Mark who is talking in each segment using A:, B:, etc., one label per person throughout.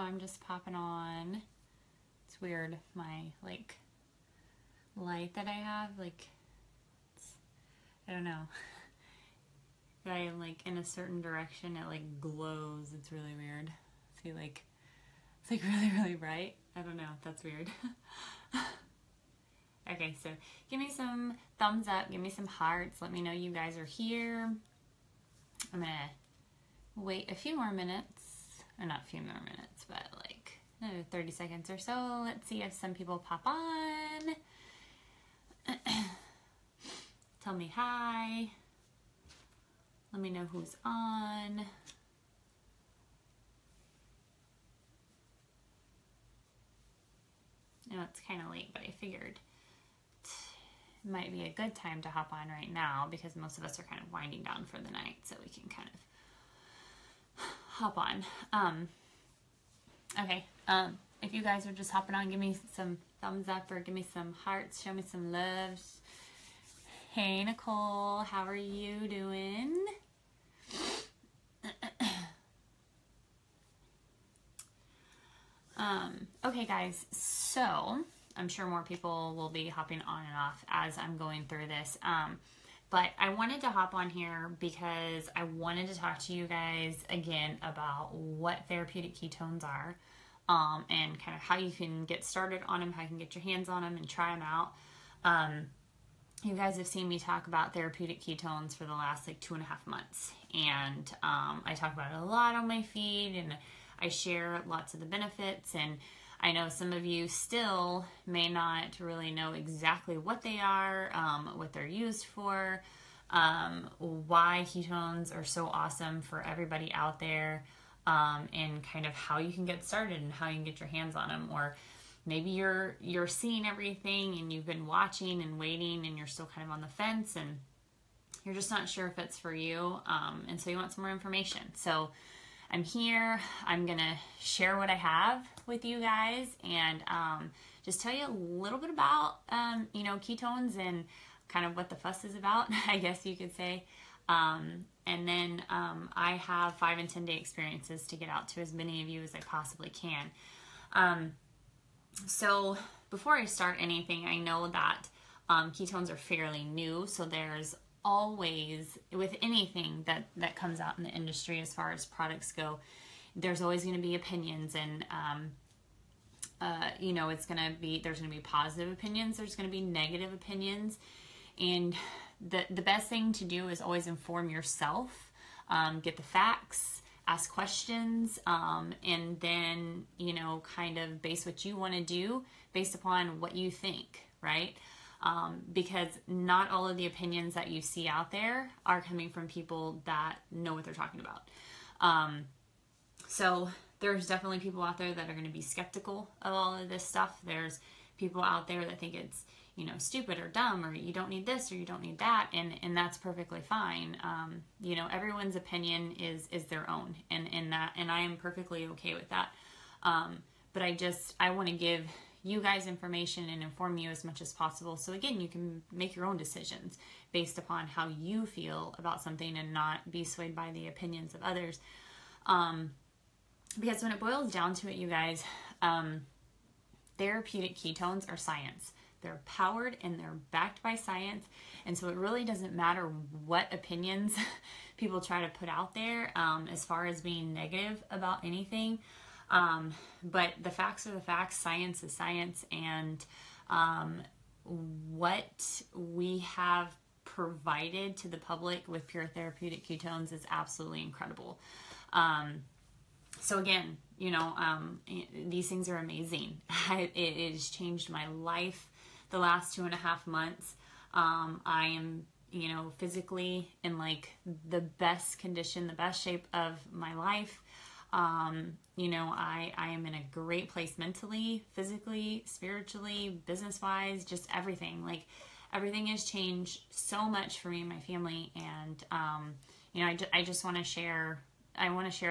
A: I'm just popping on. It's weird, my like light that I have, like, I don't know. If I like in a certain direction, it like glows. It's really weird. See, like, it's like really, really bright. I don't know. That's weird. Okay, so give me some thumbs up. Give me some hearts. Let me know you guys are here. I'm going to wait a few more minutes. Or not a few more minutes, but like 30 seconds or so. Let's see if some people pop on. Tell me hi. Let me know who's on. I know it's kind of late, but I figured it might be a good time to hop on right now because most of us are kind of winding down for the night, so we can kind of hop on. Okay, if you guys are just hopping on, give me some thumbs up or give me some hearts, show me some loves. Hey Nicole, how are you doing? Okay guys, so I'm sure more people will be hopping on and off as I'm going through this. But I wanted to hop on here because I wanted to talk to you guys again about what therapeutic ketones are, and kind of how you can get started on them, how you can get your hands on them and try them out. You guys have seen me talk about therapeutic ketones for the last like 2.5 months. And I talk about it a lot on my feed, and I share lots of the benefits. And I know some of you still may not really know exactly what they are, what they're used for, why ketones are so awesome for everybody out there, and kind of how you can get started and how you can get your hands on them. Or maybe you're seeing everything and you've been watching and waiting and you're still kind of on the fence and you're just not sure if it's for you, and so you want some more information. So I'm here. I'm going to share what I have with you guys and just tell you a little bit about, ketones and kind of what the fuss is about, I guess you could say. And then I have 5 and 10 day experiences to get out to as many of you as I possibly can. So before I start anything, I know that ketones are fairly new, so there's always, with anything that comes out in the industry as far as products go, there's always going to be opinions, and there's going to be positive opinions, there's going to be negative opinions, and the best thing to do is always inform yourself, get the facts, ask questions, and then kind of base what you want to do based upon what you think, right? Because not all of the opinions that you see out there are coming from people that know what they're talking about. So there's definitely people out there that are going to be skeptical of all of this stuff. There's people out there that think it's, stupid or dumb, or you don't need this or you don't need that. And that's perfectly fine. Everyone's opinion is their own, and I am perfectly okay with that. But I want to give you guys information and inform you as much as possible. So again, you can make your own decisions based upon how you feel about something and not be swayed by the opinions of others. Because when it boils down to it, you guys, therapeutic ketones are science. They're powered and they're backed by science. And so it really doesn't matter what opinions people try to put out there, as far as being negative about anything. But the facts are the facts, science is science, and what we have provided to the public with pure therapeutic ketones is absolutely incredible. So again, these things are amazing. It has changed my life the last 2.5 months. I am, physically in like the best condition, the best shape of my life. I am in a great place mentally, physically, spiritually, business-wise, just everything. Like, everything has changed so much for me and my family. And, I just want to share,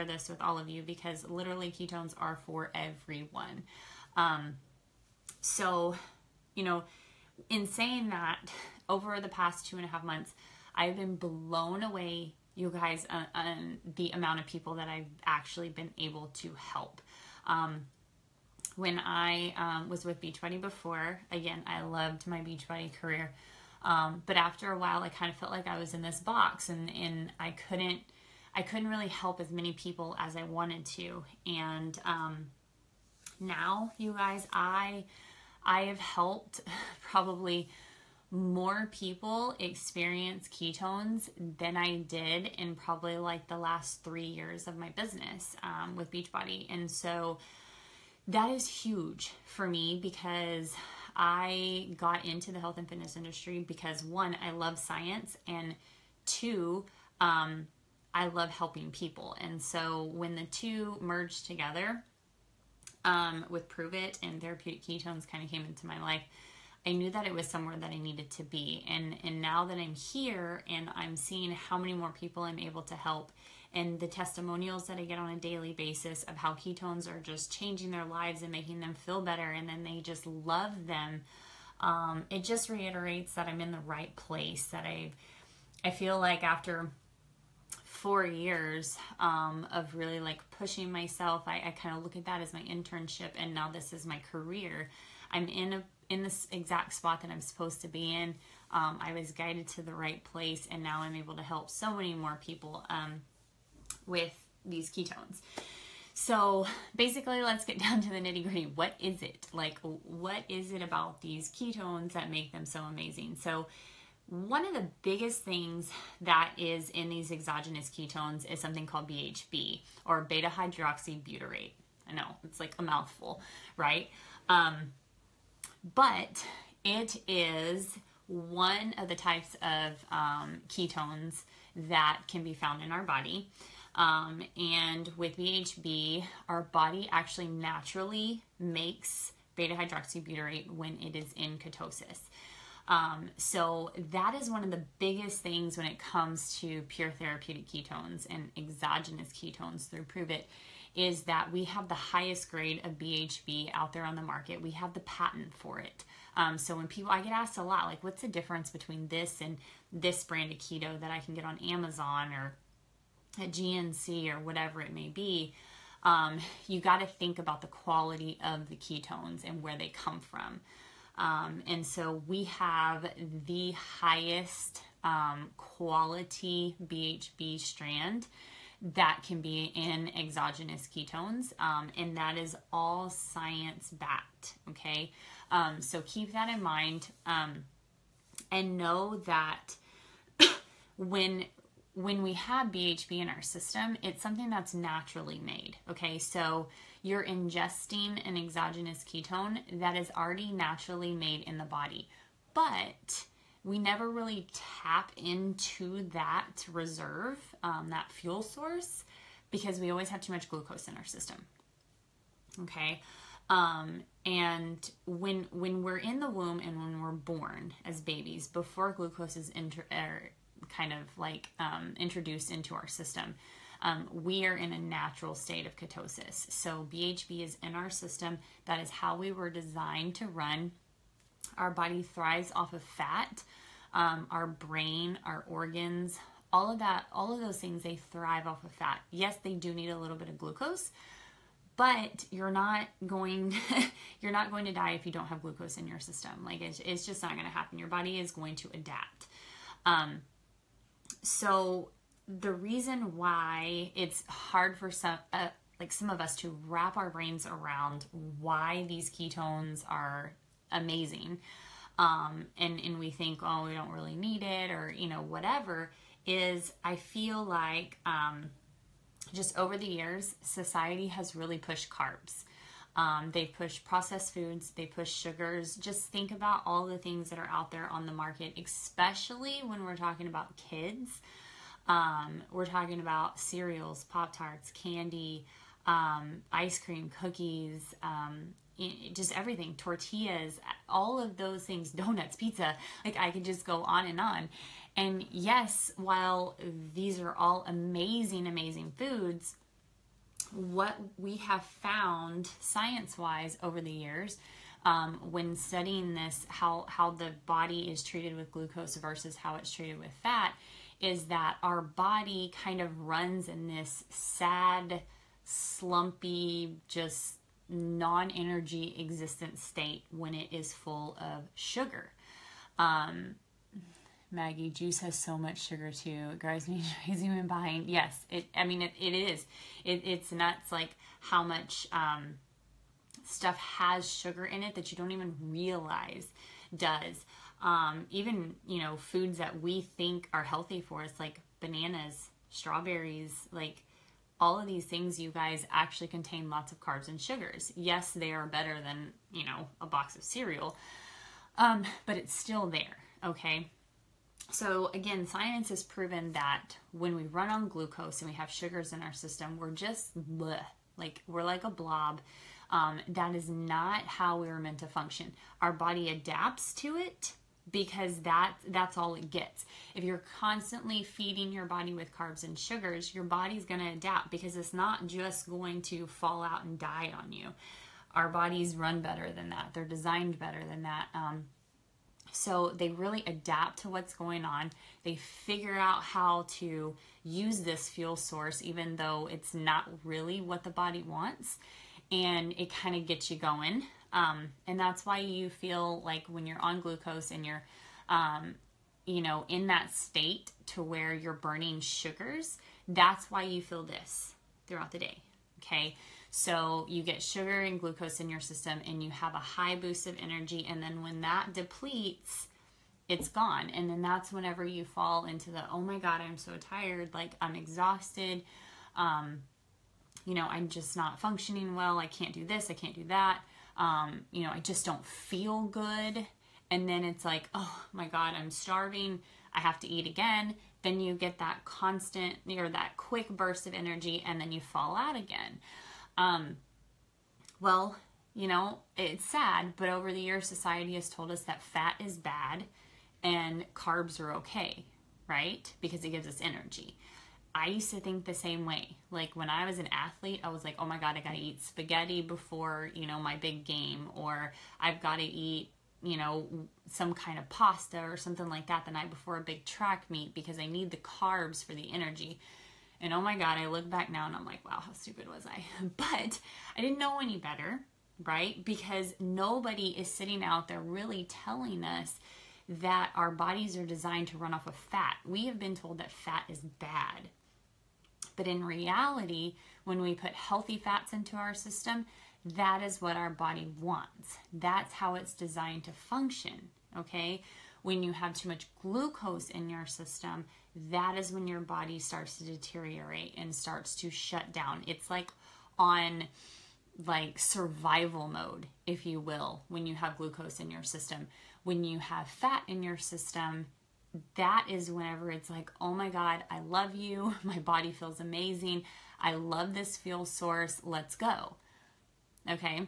A: this with all of you because literally ketones are for everyone. In saying that, over the past 2.5 months, I've been blown away, you guys, on the amount of people that I've actually been able to help. When I was with Beachbody before, again, I loved my Beachbody career. But after a while, I kind of felt like I was in this box, and I couldn't really help as many people as I wanted to. And now, you guys, I have helped probably more people experience ketones than I did in probably like the last 3 years of my business with Beachbody. And so that is huge for me, because I got into the health and fitness industry because, one, I love science, and two, I love helping people. And so when the two merged together, with Prove It and therapeutic ketones kind of came into my life, I knew that it was somewhere that I needed to be. And now that I'm here and I'm seeing how many more people I'm able to help, and the testimonials that I get on a daily basis of how ketones are just changing their lives and making them feel better, and then they just love them, it just reiterates that I'm in the right place, that I feel like after 4 years of really like pushing myself, I kind of look at that as my internship, and now this is my career. I'm in this exact spot that I'm supposed to be in. I was guided to the right place, and now I'm able to help so many more people with these ketones. So basically, let's get down to the nitty gritty. What is it? Like, what is it about these ketones that make them so amazing? So one of the biggest things that is in these exogenous ketones is something called BHB, or beta hydroxybutyrate. I know, it's like a mouthful, right? But it is one of the types of ketones that can be found in our body. And with BHB, our body actually naturally makes beta hydroxybutyrate when it is in ketosis. So that is one of the biggest things when it comes to pure therapeutic ketones and exogenous ketones through Prove It, is that we have the highest grade of BHB out there on the market. We have the patent for it. So when people, I get asked a lot, like, what's the difference between this and this brand of keto that I can get on Amazon or at GNC or whatever it may be? You got to think about the quality of the ketones and where they come from. And so we have the highest quality BHB strand that can be in exogenous ketones, and that is all science backed, okay? So keep that in mind, and know that when we have BHB in our system, it's something that's naturally made, okay? So you're ingesting an exogenous ketone that is already naturally made in the body, but we never really tap into that reserve, that fuel source, because we always have too much glucose in our system. Okay. And when we're in the womb and when we're born as babies, before glucose is introduced into our system, we are in a natural state of ketosis. So BHB is in our system. That is how we were designed to run. Our body thrives off of fat. Our brain, our organs, all of those things, they thrive off of fat. Yes, they do need a little bit of glucose, but you're not going to die if you don't have glucose in your system. Like, it's just not going to happen. Your body is going to adapt. So the reason why it's hard for some of us to wrap our brains around why these ketones are amazing, and we think, oh, we don't really need it, or, whatever, is I feel like just over the years, society has really pushed carbs. They push processed foods, they push sugars. Just think about all the things that are out there on the market, especially when we're talking about kids. We're talking about cereals, Pop-Tarts, candy, ice cream, cookies, just everything, tortillas, all of those things, donuts, pizza. Like, I could just go on and on. And yes, while these are all amazing, amazing foods, what we have found science-wise over the years, when studying this, how the body is treated with glucose versus how it's treated with fat, is that our body kind of runs in this sad, slumpy, just non-energy existent state when it is full of sugar. Maggie, juice has so much sugar too. It drives me crazy when buying. Yes, it is. It's nuts, like how much stuff has sugar in it that you don't even realize does. Even, foods that we think are healthy for us, like bananas, strawberries, like all of these things, you guys, actually contain lots of carbs and sugars. Yes, they are better than, a box of cereal, but it's still there, okay? So again, science has proven that when we run on glucose and we have sugars in our system, we're just bleh, like we're like a blob. That is not how we were meant to function. Our body adapts to it because that's all it gets. If you're constantly feeding your body with carbs and sugars, your body's going to adapt because it's not just going to fall out and die on you. Our bodies run better than that. They're designed better than that. So they really adapt to what's going on. They figure out how to use this fuel source, even though it's not really what the body wants. And it kind of gets you going. And that's why you feel like when you're on glucose and you're, in that state to where you're burning sugars, that's why you feel this throughout the day. Okay. So you get sugar and glucose in your system and you have a high boost of energy. And then when that depletes, it's gone. And then that's whenever you fall into the, oh my God, I'm so tired. Like I'm exhausted. I'm just not functioning well. I can't do this. I can't do that. I just don't feel good. And then it's like, oh my God, I'm starving. I have to eat again. Then you get that constant or that quick burst of energy and then you fall out again. It's sad, but over the years, society has told us that fat is bad and carbs are okay, right? Because it gives us energy. I used to think the same way. Like when I was an athlete, I was like, oh my God, I got to eat spaghetti before, my big game, or I've got to eat, some kind of pasta or something like that the night before a big track meet because I need the carbs for the energy. And oh my God, I look back now and I'm like, wow, how stupid was I? But I didn't know any better, right? Because nobody is sitting out there really telling us that our bodies are designed to run off of fat. We have been told that fat is bad. But in reality, when we put healthy fats into our system, that is what our body wants. That's how it's designed to function, okay? When you have too much glucose in your system, that is when your body starts to deteriorate and starts to shut down. It's like on survival mode, if you will, when you have glucose in your system. When you have fat in your system, that is whenever it's like, oh my God, I love you. My body feels amazing. I love this fuel source. Let's go. Okay.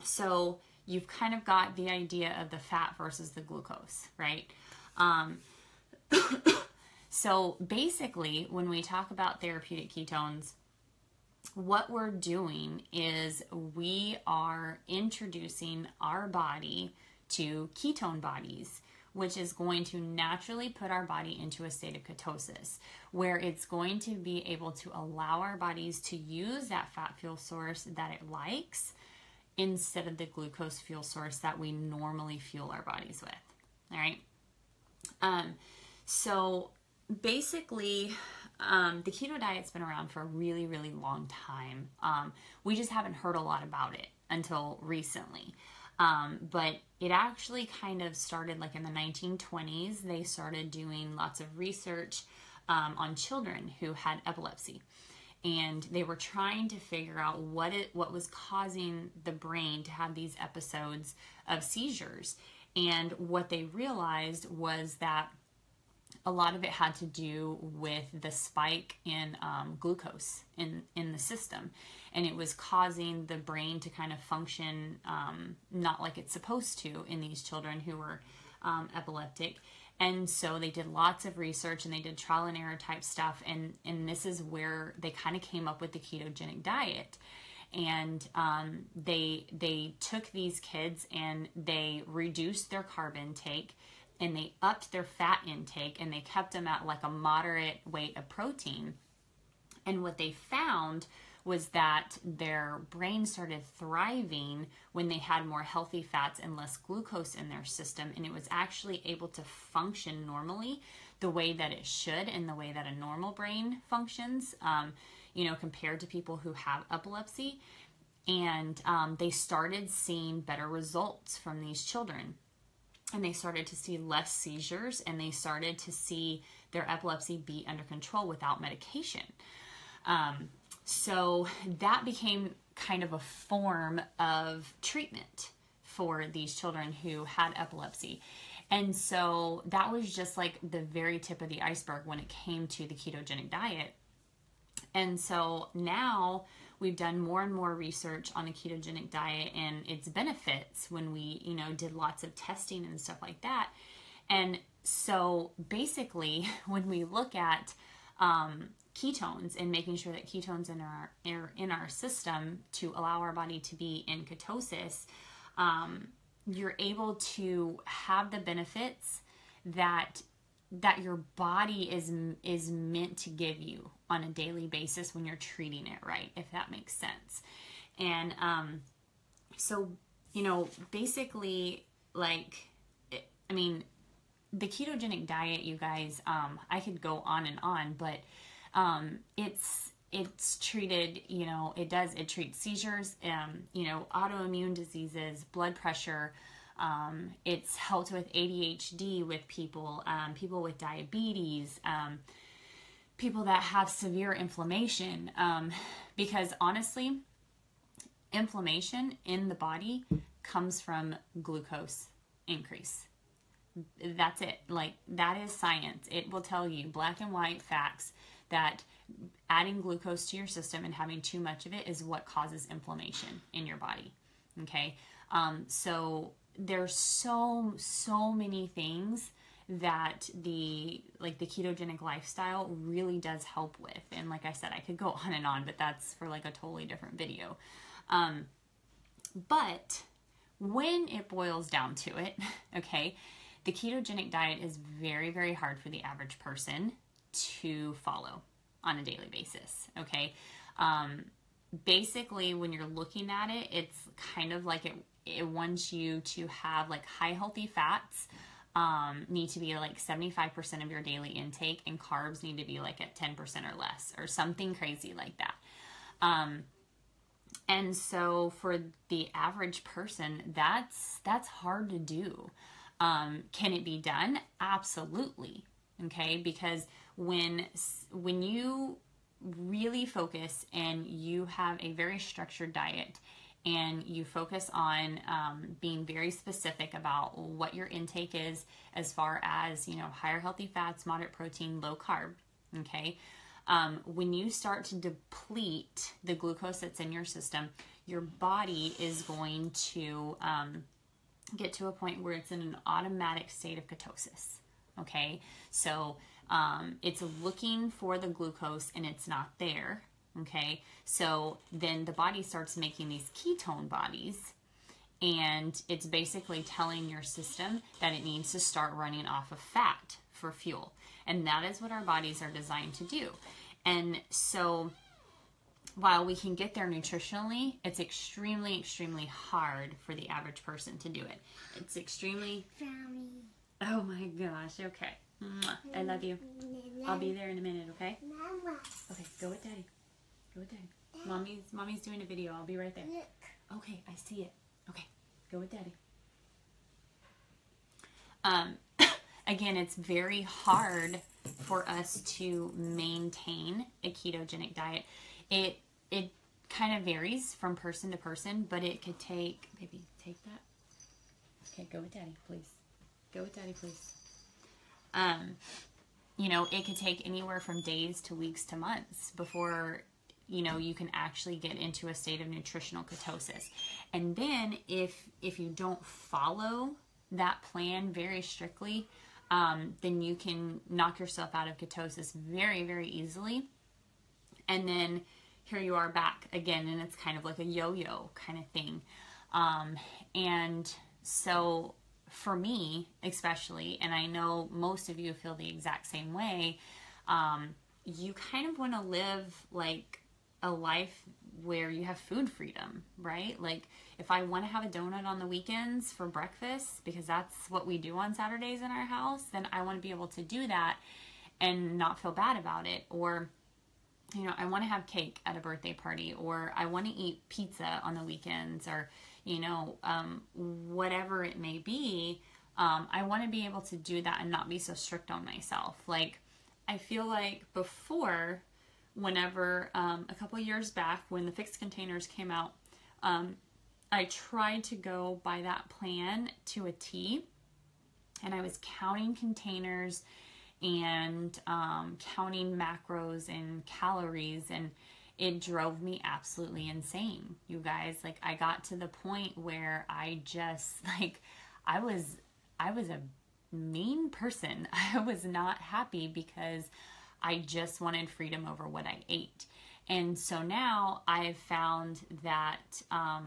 A: So you've kind of got the idea of the fat versus the glucose, right? So basically, when we talk about therapeutic ketones, what we're doing is we are introducing our body to ketone bodies, which is going to naturally put our body into a state of ketosis, where it's going to be able to allow our bodies to use that fat fuel source that it likes instead of the glucose fuel source that we normally fuel our bodies with. All right. So basically, the keto diet's been around for a really, really long time. We just haven't heard a lot about it until recently. But it actually kind of started like in the 1920s. They started doing lots of research on children who had epilepsy. And they were trying to figure out what was causing the brain to have these episodes of seizures. And what they realized was that a lot of it had to do with the spike in glucose in the system. And it was causing the brain to kind of function not like it's supposed to in these children who were epileptic. And so they did lots of research and they did trial and error type stuff. And this is where they kind of came up with the ketogenic diet. And they took these kids and they reduced their carb intake and they upped their fat intake and they kept them at like a moderate weight of protein. And what they found was that their brain started thriving when they had more healthy fats and less glucose in their system, and it was actually able to function normally the way that it should and the way that a normal brain functions, compared to people who have epilepsy. And they started seeing better results from these children. And they started to see less seizures, and they started to see their epilepsy be under control without medication. So that became kind of a form of treatment for these children who had epilepsy. And so that was just like the very tip of the iceberg when it came to the ketogenic diet. And so now we've done more and more research on the ketogenic diet and its benefits when we, did lots of testing and stuff like that. And so basically, when we look at ketones and making sure that ketones in our system to allow our body to be in ketosis, you're able to have the benefits that your body is meant to give you on a daily basis when you're treating it right, if that makes sense. And so basically, the ketogenic diet, you guys, I could go on and on, but it's treated, it treats seizures, autoimmune diseases, blood pressure. It's helped with ADHD with people, people with diabetes, people that have severe inflammation, because honestly, inflammation in the body comes from glucose increase. That's it. That is science. It will tell you black and white facts that adding glucose to your system and having too much of it is what causes inflammation in your body. Okay. So there's so many things that the ketogenic lifestyle really does help with. And like I said, I could go on and on, but that's for a totally different video. But when it boils down to it, okay, the ketogenic diet is very, very hard for the average person to follow on a daily basis, okay? Basically, when you're looking at it, it's kind of like it wants you to have high healthy fats, need to be 75% of your daily intake, and carbs need to be at 10% or less, or something crazy like that. And so for the average person, that's hard to do. Can it be done? Absolutely. Okay. Because when you really focus and you have a very structured diet and you focus on being very specific about what your intake is as far as, higher healthy fats, moderate protein, low carb. Okay. When you start to deplete the glucose that's in your system, your body is going to get to a point where it's in an automatic state of ketosis. Okay, so it's looking for the glucose and it's not there. Okay, so then the body starts making these ketone bodies, and it's basically telling your system that it needs to start running off of fat for fuel. And that is what our bodies are designed to do. And so while we can get there nutritionally, it's extremely, extremely hard for the average person to do it. It's extremely... Oh my gosh, okay. I love you. I'll be there in a minute, okay? Okay, go with Daddy. Go with Daddy. Mommy's doing a video. I'll be right there. Okay, I see it. Okay, go with Daddy. Again, it's very hard for us to maintain a ketogenic diet. It kind of varies from person to person, but it could take, baby, take that. Okay, go with Daddy, please. Go with Daddy, please. It could take anywhere from days to weeks to months before, you can actually get into a state of nutritional ketosis. And then if you don't follow that plan very strictly, then you can knock yourself out of ketosis very, very easily. And then here you are back again, and it's kind of like a yo-yo kind of thing. And so for me, especially, and I know most of you feel the exact same way, you kind of want to live a life where you have food freedom, right? Like if I want to have a donut on the weekends for breakfast, because that's what we do on Saturdays in our house, then I want to be able to do that and not feel bad about it. Or, you know, I want to have cake at a birthday party, or I want to eat pizza on the weekends, or, you know, whatever it may be. I want to be able to do that and not be so strict on myself. Like, I feel like before, whenever, a couple years back when the fixed containers came out, I tried to go by that plan to a T, and I was counting containers and counting macros and calories, and it drove me absolutely insane, you guys. Like, I got to the point where I just, like, I was a mean person. I was not happy because I just wanted freedom over what I ate. And so now I've found that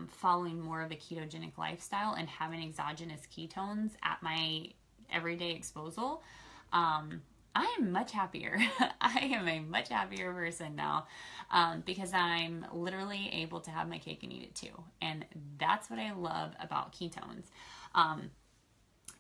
A: following more of a ketogenic lifestyle and having exogenous ketones at my everyday disposal, I am much happier. I am a much happier person now because I'm literally able to have my cake and eat it too. And that's what I love about ketones.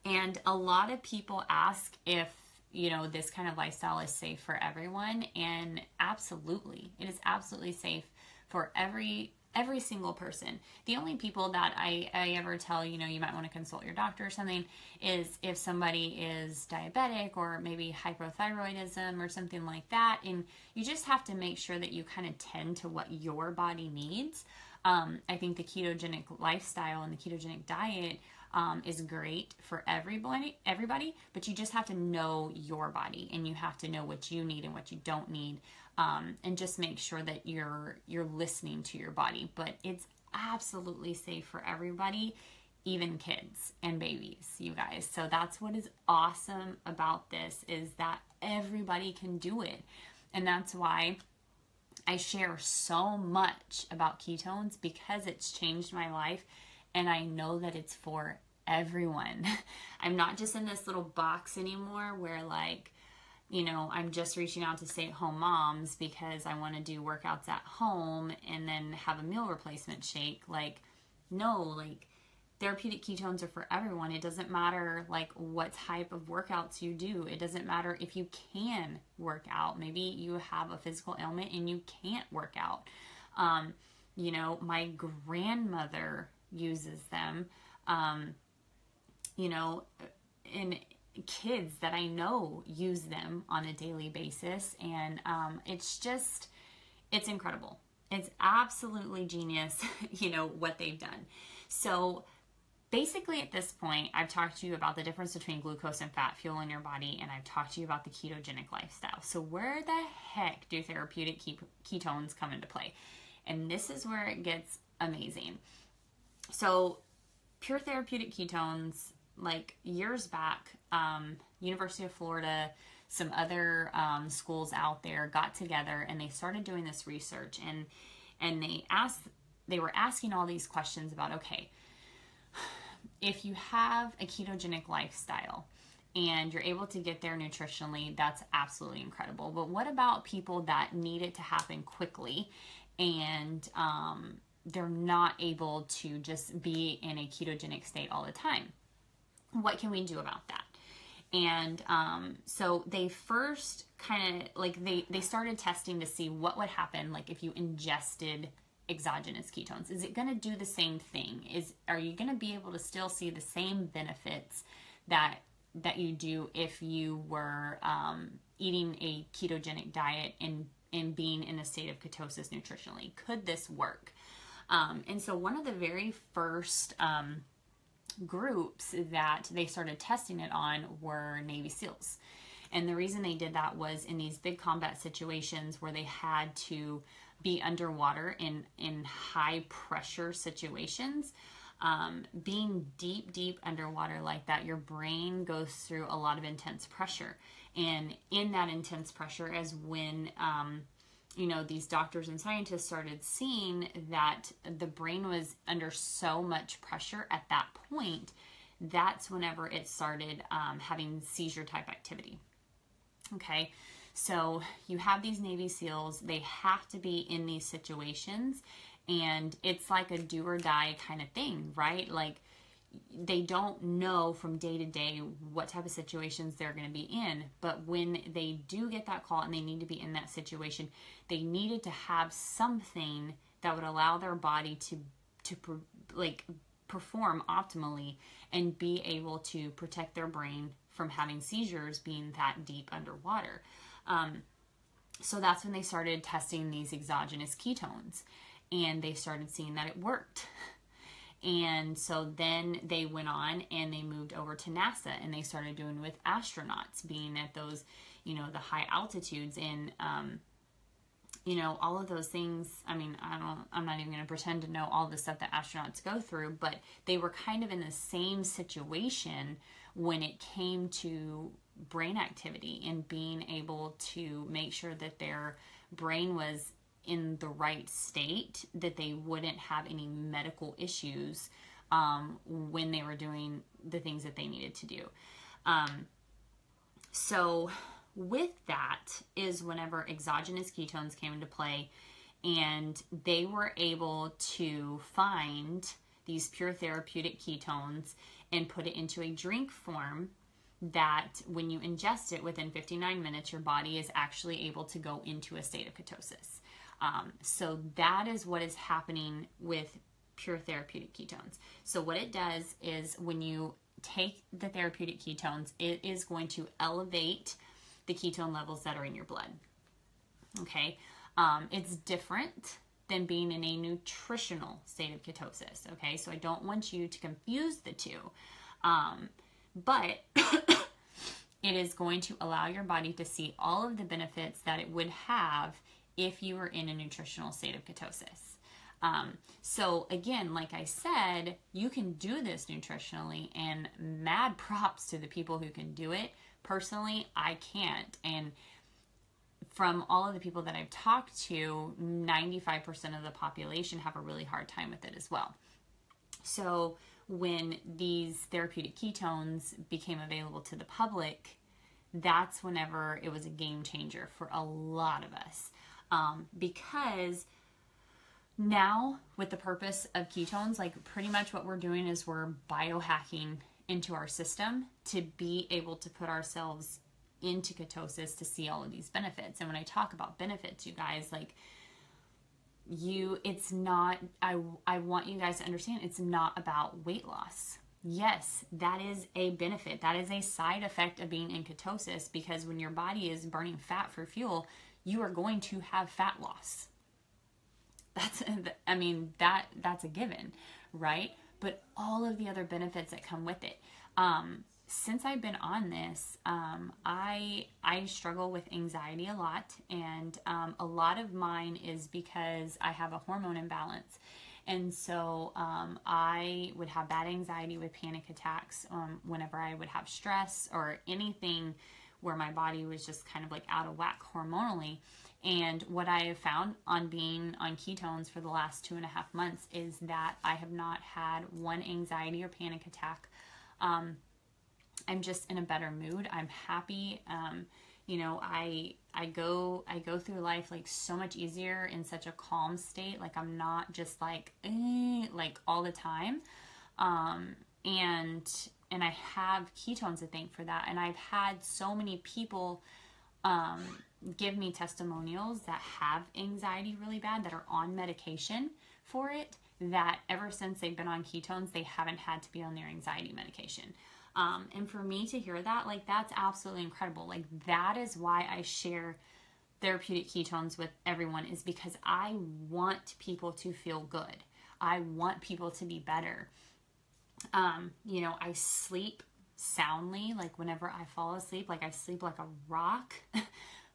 A: And a lot of people ask if, you know, this kind of lifestyle is safe for everyone. And absolutely, it is absolutely safe for every single person. The only people that I ever tell, you know, you might want to consult your doctor or something, is if somebody is diabetic or maybe hypothyroidism or something like that. And you just have to make sure that you kind of tend to what your body needs. I think the ketogenic lifestyle and the ketogenic diet is great for everybody, but you just have to know your body, and you have to know what you need and what you don't need, and just make sure that you're listening to your body. But it's absolutely safe for everybody, even kids and babies, you guys. So that's what is awesome about this, is that everybody can do it. And that's why I share so much about ketones, because it's changed my life, and I know that it's for everyone. I'm not just in this little box anymore where, like, you know, I'm just reaching out to stay-at-home moms because I want to do workouts at home and then have a meal replacement shake. Like, no, like, therapeutic ketones are for everyone. It doesn't matter, like, what type of workouts you do. It doesn't matter if you can work out. Maybe you have a physical ailment and you can't work out. You know, my grandmother uses them. You know, and kids that I know use them on a daily basis. And it's incredible. It's absolutely genius, you know, what they've done. So basically at this point, I've talked to you about the difference between glucose and fat fuel in your body, and I've talked to you about the ketogenic lifestyle. So where the heck do therapeutic ketones come into play? And this is where it gets amazing. So pure therapeutic ketones, like years back, University of Florida, some other schools out there got together and they started doing this research, and they were asking all these questions about, okay, if you have a ketogenic lifestyle and you're able to get there nutritionally, that's absolutely incredible. But what about people that need it to happen quickly, and they're not able to just be in a ketogenic state all the time? What can we do about that? And so they first kind of, like, they started testing to see what would happen, like, if you ingested exogenous ketones. Is it going to do the same thing? Are you going to be able to still see the same benefits that you do if you were eating a ketogenic diet and being in a state of ketosis nutritionally? Could this work? And so one of the very first groups that they started testing it on were Navy SEALs. And the reason they did that was in these big combat situations where they had to be underwater in high pressure situations. Being deep underwater like that, your brain goes through a lot of intense pressure. And in that intense pressure is when you know, these doctors and scientists started seeing that the brain was under so much pressure at that point. That's whenever it started having seizure type activity. Okay, So you have these Navy SEALs, they have to be in these situations, and it's like a do or die kind of thing, right? Like, they don't know from day to day what type of situations they're going to be in, but when they do get that call and they need to be in that situation, they needed to have something that would allow their body to perform optimally and be able to protect their brain from having seizures being that deep underwater. So that's when they started testing these exogenous ketones, and they started seeing that it worked. And so then they went on and they moved over to NASA, and they started doing with astronauts being at those, the high altitudes, and, all of those things. I mean, I'm not even going to pretend to know all the stuff that astronauts go through, but they were kind of in the same situation when it came to brain activity and being able to make sure that their brain was in the right state, that they wouldn't have any medical issues when they were doing the things that they needed to do. So with that is whenever exogenous ketones came into play, and they were able to find these pure therapeutic ketones and put it into a drink form that when you ingest it within 59 minutes, your body is actually able to go into a state of ketosis. So that is what is happening with pure therapeutic ketones. So what it does is when you take the therapeutic ketones, it is going to elevate the ketone levels that are in your blood. Okay. It's different than being in a nutritional state of ketosis. Okay. So I don't want you to confuse the two. But it is going to allow your body to see all of the benefits that it would have if you were in a nutritional state of ketosis. So again, like I said, you can do this nutritionally, and mad props to the people who can do it. Personally, I can't. And from all of the people that I've talked to, 95% of the population have a really hard time with it as well. So when these therapeutic ketones became available to the public, that's whenever it was a game changer for a lot of us. Because now with the purpose of ketones, like pretty much what we're doing is we're biohacking into our system to be able to put ourselves into ketosis to see all of these benefits. And when I talk about benefits, you guys, like it's not, I want you guys to understand, it's not about weight loss. Yes, that is a benefit. That is a side effect of being in ketosis, because when your body is burning fat for fuel, you are going to have fat loss. That's a given, right? But all of the other benefits that come with it. Since I've been on this, I struggle with anxiety a lot, and a lot of mine is because I have a hormone imbalance. And so I would have bad anxiety with panic attacks whenever I would have stress or anything where my body was just kind of like out of whack hormonally. And what I have found on being on ketones for the last 2.5 months is that I have not had one anxiety or panic attack. I'm just in a better mood. I'm happy. I go through life like so much easier in such a calm state. Like I'm not just like all the time. And I have ketones to thank for that. And I've had so many people give me testimonials that have anxiety really bad, that are on medication for it, that ever since they've been on ketones, they haven't had to be on their anxiety medication. And for me to hear that, like, that's absolutely incredible. Like, that is why I share therapeutic ketones with everyone, is because I want people to feel good. I want people to be better. I sleep soundly. Like, whenever I fall asleep, like, I sleep like a rock.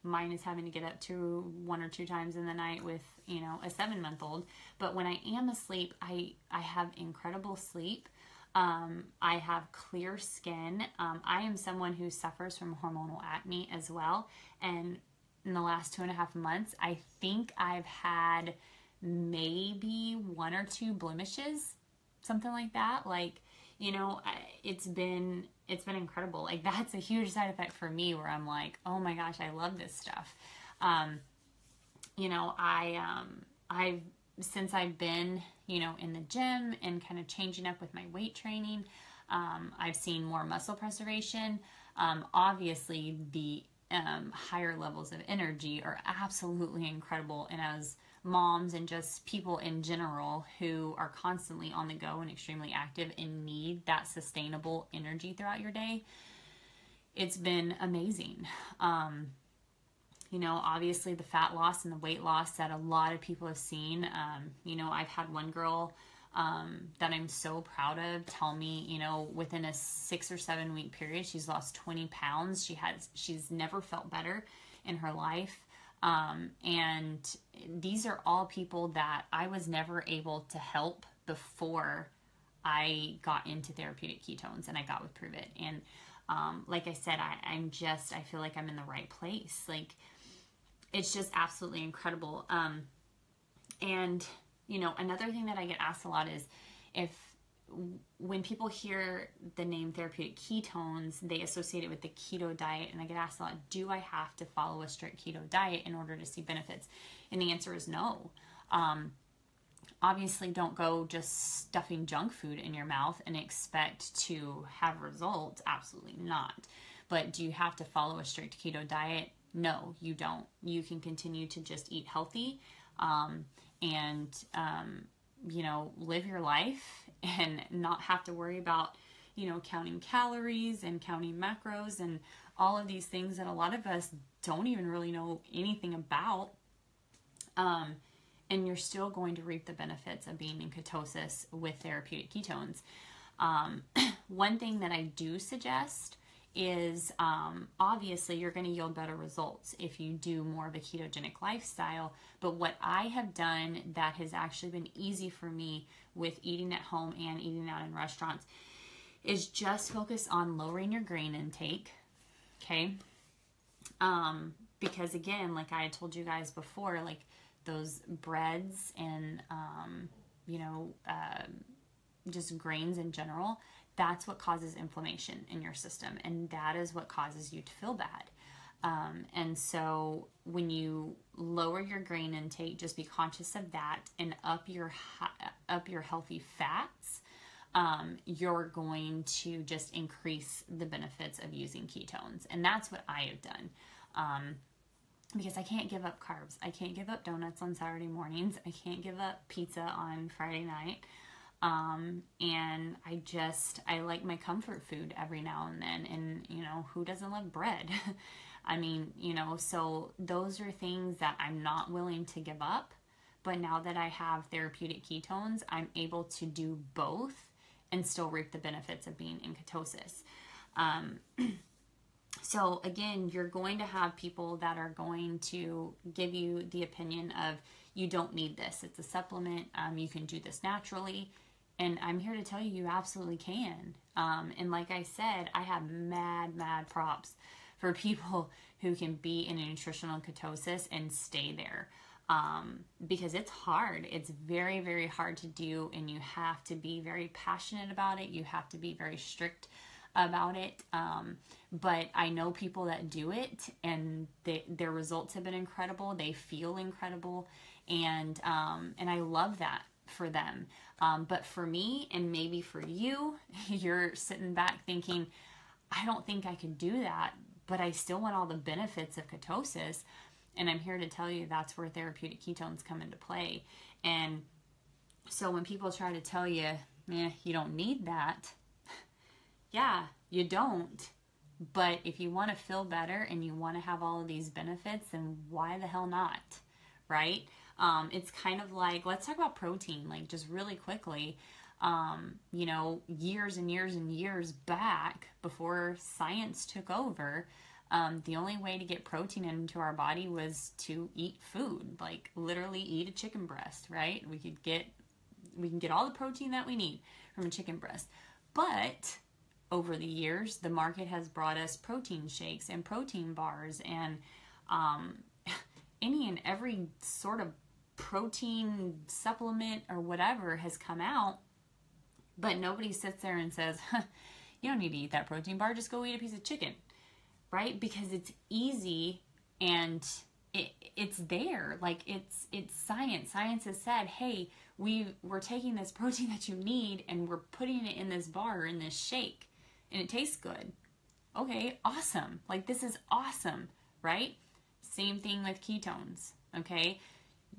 A: Mine is having to get up to 1 or 2 times in the night with, a 7-month-old. But when I am asleep, I have incredible sleep. I have clear skin. I am someone who suffers from hormonal acne as well. And in the last 2.5 months, I think I've had maybe 1 or 2 blemishes, something like that. Like, it's been incredible. Like, that's a huge side effect for me, where I'm like, oh my gosh, I love this stuff. I've since I've been, in the gym and kind of changing up with my weight training, I've seen more muscle preservation. Obviously, the higher levels of energy are absolutely incredible. And as moms and just people in general who are constantly on the go and extremely active and need that sustainable energy throughout your day, it's been amazing. Obviously the fat loss and the weight loss that a lot of people have seen. I've had one girl that I'm so proud of tell me, within a 6 or 7 week period, she's lost 20 pounds. She's never felt better in her life. And these are all people that I was never able to help before I got into therapeutic ketones and I got with Prove It. And like I said, I feel like I'm in the right place. Like, it's just absolutely incredible. And another thing that I get asked a lot is when people hear the name therapeutic ketones, they associate it with the keto diet. And I get asked a lot, do I have to follow a strict keto diet in order to see benefits? And the answer is no. Obviously, don't go just stuffing junk food in your mouth and expect to have results. Absolutely not. But do you have to follow a strict keto diet? No, you don't. You can continue to just eat healthy and live your life and not have to worry about, counting calories and counting macros and all of these things that a lot of us don't even really know anything about. And you're still going to reap the benefits of being in ketosis with therapeutic ketones. One thing that I do suggest is obviously you're going to yield better results if you do more of a ketogenic lifestyle. But what I have done that has actually been easy for me with eating at home and eating out in restaurants is just focus on lowering your grain intake. Okay. Because again, like I had told you guys before, like those breads and, just grains in general, that's what causes inflammation in your system. And that is what causes you to feel bad. And so when you lower your grain intake, just be conscious of that and up your healthy fats. You're going to just increase the benefits of using ketones. And that's what I have done. Because I can't give up carbs. I can't give up donuts on Saturday mornings. I can't give up pizza on Friday night. And I like my comfort food every now and then. And, who doesn't love bread? I mean, so those are things that I'm not willing to give up. But now that I have therapeutic ketones, I'm able to do both and still reap the benefits of being in ketosis. So again, you're going to have people that are going to give you the opinion of, you don't need this. It's a supplement. You can do this naturally. And I'm here to tell you, you absolutely can. And like I said, I have mad props for people who can be in a nutritional ketosis and stay there. Because it's hard. It's very, very hard to do. And you have to be very passionate about it. You have to be very strict about it. But I know people that do it and their results have been incredible. They feel incredible. And I love that for them. But for me, and maybe for you, you're sitting back thinking, I don't think I could do that, but I still want all the benefits of ketosis. And I'm here to tell you that's where therapeutic ketones come into play. And so when people try to tell you, you don't need that, yeah, you don't. But if you want to feel better and you want to have all of these benefits, then why the hell not, right? It's kind of like, let's talk about protein, like just really quickly. Years and years and years back, before science took over, the only way to get protein into our body was to eat food, like literally eat a chicken breast, right? We can get all the protein that we need from a chicken breast. But over the years, the market has brought us protein shakes and protein bars and any and every sort of protein supplement or whatever has come out But nobody sits there and says, huh, you don't need to eat that protein bar, just go eat a piece of chicken, right? Because it's easy and it's there. Like it's science. Science has said, hey, we're taking this protein that you need and we're putting it in this bar or in this shake and it tastes good. Okay, awesome. Like this is awesome, right? Same thing with ketones, okay?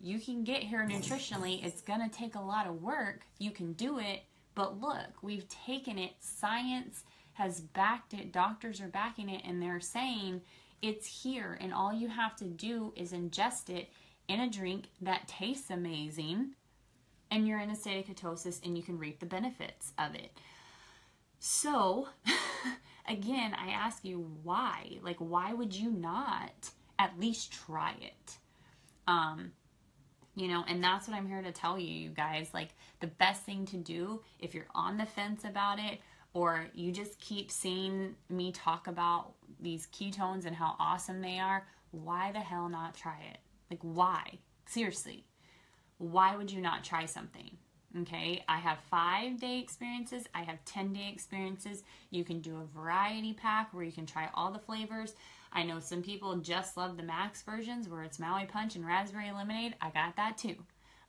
A: You can get here nutritionally. It's going to take a lot of work. You can do it. But look, we've taken it. Science has backed it. Doctors are backing it. And they're saying it's here. And all you have to do is ingest it in a drink that tastes amazing. And you're in a state of ketosis and you can reap the benefits of it. So, again, I ask you why? Like, why would you not at least try it? You know, and that's what I'm here to tell you, you guys. Like, the best thing to do if you're on the fence about it, or you just keep seeing me talk about these ketones and how awesome they are, why the hell not try it? Like, why? Seriously. Why would you not try something? Okay, I have 5-day experiences. I have 10-day experiences. You can do a variety pack where you can try all the flavors. I know some people just love the max versions where it's Maui Punch and raspberry lemonade. I got that too.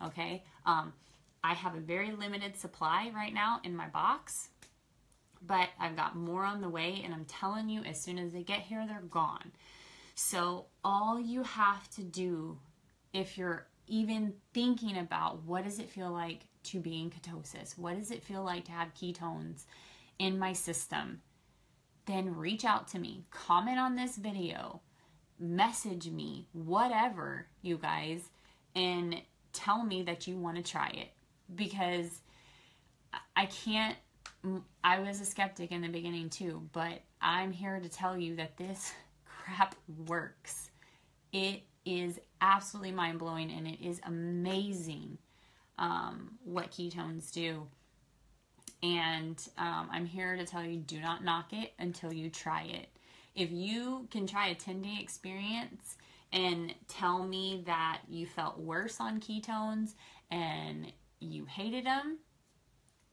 A: Okay, I have a very limited supply right now in my box, but I've got more on the way, and I'm telling you, as soon as they get here, they're gone. So all you have to do, if you're even thinking about what does it feel like to be in ketosis, what does it feel like to have ketones in my system, then reach out to me, comment on this video, message me, whatever, you guys, and tell me that you want to try it. Because I was a skeptic in the beginning too, but I'm here to tell you that this crap works. It is absolutely mind-blowing, and it is amazing what ketones do. And I'm here to tell you, do not knock it until you try it. If you can try a 10-day experience and tell me that you felt worse on ketones and you hated them,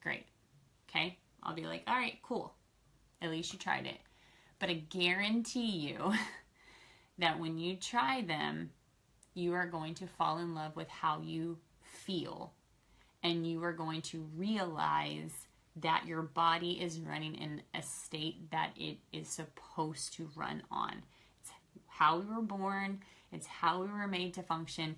A: great. Okay? I'll be like, all right, cool. At least you tried it. But I guarantee you that when you try them, you are going to fall in love with how you feel. And you are going to realize that your body is running in a state that it is supposed to run on. It's how we were born. It's how we were made to function.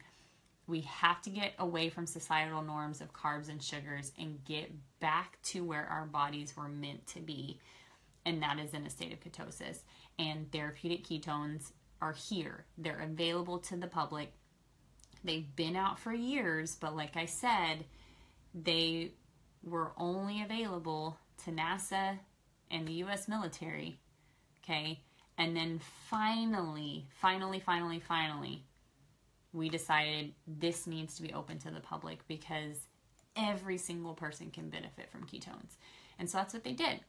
A: We have to get away from societal norms of carbs and sugars and get back to where our bodies were meant to be. And that is in a state of ketosis. And therapeutic ketones are here. They're available to the public. They've been out for years, but like I said, they were only available to NASA and the U.S. military, okay? And then finally, we decided this needs to be open to the public because every single person can benefit from ketones. And so that's what they did.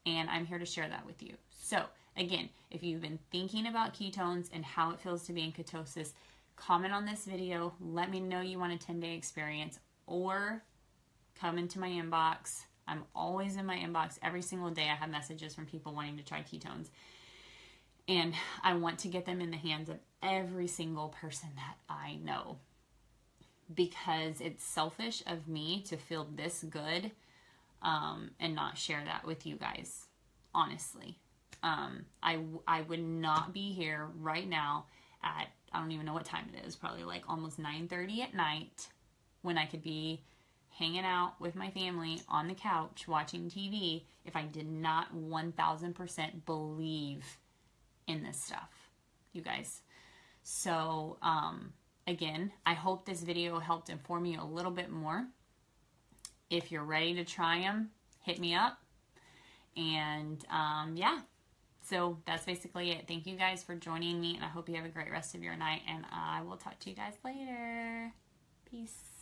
A: And I'm here to share that with you. So again, if you've been thinking about ketones and how it feels to be in ketosis, comment on this video. Let me know you want a 10-day experience, or come into my inbox. I'm always in my inbox. Every single day I have messages from people wanting to try ketones. And I want to get them in the hands of every single person that I know. Because it's selfish of me to feel this good and not share that with you guys. Honestly. I would not be here right now at, I don't even know what time it is, probably like almost 9:30 at night, when I could be hanging out with my family on the couch watching TV if I did not 1000% believe in this stuff, you guys. So, again, I hope this video helped inform you a little bit more. If you're ready to try them, hit me up. And, yeah. So that's basically it. Thank you guys for joining me, and I hope you have a great rest of your night, and I will talk to you guys later. Peace.